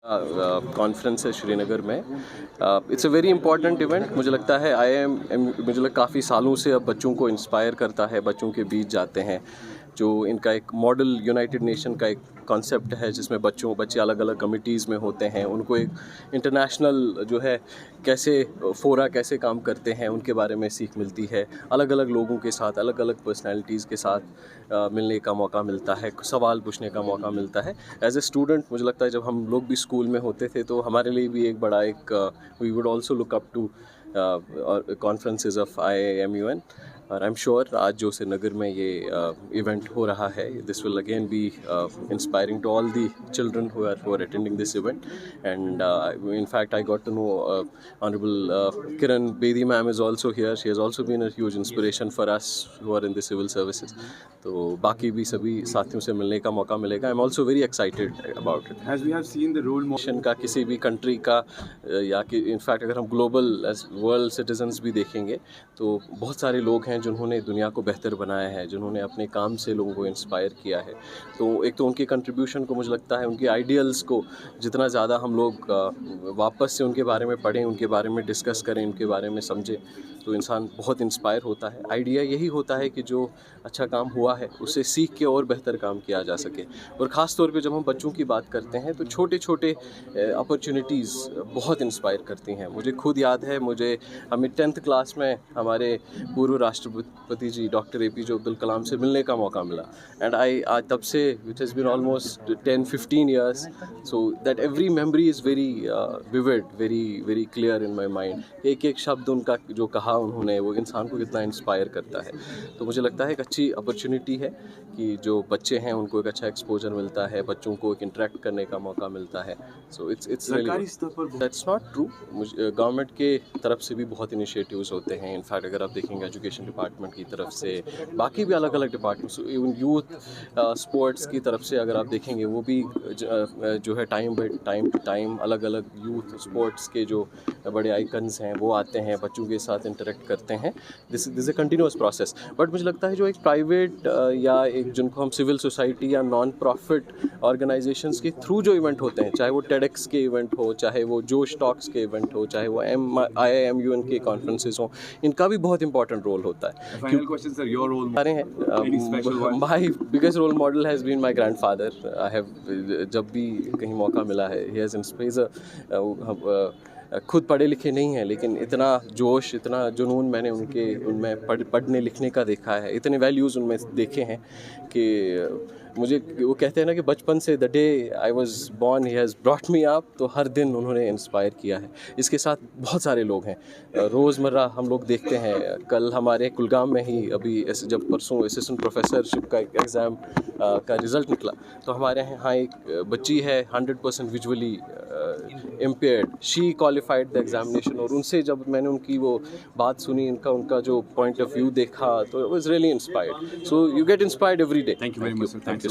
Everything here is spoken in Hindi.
कॉन्फ्रेंस है श्रीनगर में। It's a very important event. मुझे लगता है मुझे काफ़ी सालों से अब बच्चों को इंस्पायर करता है, बच्चों के बीच जाते हैं। जो इनका एक मॉडल यूनाइटेड नेशन का एक कॉन्सेप्ट है जिसमें बच्चे अलग अलग कमिटीज़ में होते हैं, उनको एक इंटरनेशनल जो है कैसे फोरा कैसे काम करते हैं उनके बारे में सीख मिलती है। अलग अलग लोगों के साथ, अलग अलग पर्सनैलिटीज़ के साथ मिलने का मौका मिलता है, सवाल पूछने का मौका मिलता है। एज ए स्टूडेंट मुझे लगता है जब हम लोग भी स्कूल में होते थे तो हमारे लिए भी एक बड़ा we would also look up to conferences of IIMUN। और आई एम श्योर आज जो श्रीनगर में ये इवेंट हो रहा है, this will again be inspiring to all the children who are attending this event. And in fact I got to know Honorable Kiran Bedi ma'am is also here. She has also been a huge inspiration for us who are in the civil services. तो बाकी भी सभी साथियों से मिलने का मौका मिलेगा। I am also very excited about it. As we have seen the role model का किसी भी कंट्री का या कि इनफैक्ट अगर हम ग्लोबल एज वर्ल्ड सिटीजन्स भी देखेंगे तो बहुत सारे लोग हैं जिन्होंने दुनिया को बेहतर बनाया है, जिन्होंने अपने काम से लोगों को इंस्पायर किया है। तो एक तो उनके कंट्रीब्यूशन को मुझे लगता है उनके आइडियल्स को जितना ज़्यादा हम लोग वापस से उनके बारे में पढ़ें, उनके बारे में डिस्कस करें, उनके बारे में समझें तो इंसान बहुत इंस्पायर होता है। आइडिया यही होता है कि जो अच्छा काम हुआ है उससे सीख के और बेहतर काम किया जा सके। और ख़ास तौर पे जब हम बच्चों की बात करते हैं तो छोटे छोटे अपॉर्चुनिटीज़ बहुत इंस्पायर करती हैं। मुझे खुद याद है, हमें 10th क्लास में हमारे पूर्व राष्ट्रपति जी डॉक्टर APJ अब्दुल कलाम से मिलने का मौका मिला। एंड आज तब से it has been almost 10-15 years, so that every memory is very vivid, very clear in my mind. एक एक शब्द उनका जो कहा उन्होंने वो इंसान को कितना इंस्पायर करता है। तो मुझे लगता है एक अच्छी अपॉर्चुनिटी है कि जो बच्चे हैं उनको एक अच्छा एक्सपोजर मिलता है, बच्चों को एक इंटरेक्ट करने का मौका मिलता है। सो इट्स सरकारी स्तर पर दैट्स नॉट ट्रू। गवर्नमेंट के तरफ से भी बहुत इनिशिएटिव्स होते हैं। इनफैक्ट अगर आप देखेंगे एजुकेशन डिपार्टमेंट की तरफ से, बाकी भी अलग अलग डिपार्टमेंट्स, इवन यूथ स्पोर्ट्स की तरफ से अगर आप देखेंगे वो भी जो है टाइम टू टाइम अलग अलग यूथ स्पोर्ट्स के जो बड़े आइकन्स हैं वो आते हैं, बच्चों के साथ इंटरेक्ट करते हैं। This is a continuous process. But मुझे लगता है जो एक प्राइवेट या एक जिनको हम सिविल सोसाइटी या नॉन प्रॉफिट ऑर्गेनाइजेशंस के थ्रू जो इवेंट होते हैं, चाहे वो TEDx के इवेंट हो, चाहे वो जोश टॉक्स के इवेंट हो, चाहे वो IIMUN के कॉन्फ्रेंसेस हो, इनका भी बहुत इंपॉर्टेंट रोल होता है। Final question, sir. Your role सारे हैं। Any special one? My biggest role model has been my grandfather. I have जब भी कहीं मौका मिला है, he has inspired खुद पढ़े लिखे नहीं हैं लेकिन इतना जोश, इतना जुनून मैंने उनमें पढ़ने लिखने का देखा है, इतने वैल्यूज़ उनमें देखे हैं कि मुझे वो कहते हैं ना कि बचपन से the day I was born he has brought me up, तो हर दिन उन्होंने इंस्पायर किया है। इसके साथ बहुत सारे लोग हैं, रोज़मर्रा हम लोग देखते हैं। कल हमारे कुलगाम में ही अभी जब परसों असिस्टेंट प्रोफेसरशिप का एग्ज़ाम का रिज़ल्ट निकला तो हमारे यहाँ एक बच्ची है 100% visually impaired. She qualified the examination और उनसे जब मैंने उनकी वो बात सुनी, उनका जो पॉइंट ऑफ व्यू देखा तो it was really inspired. So you get inspired every day. Thank you very much, sir. Thank you.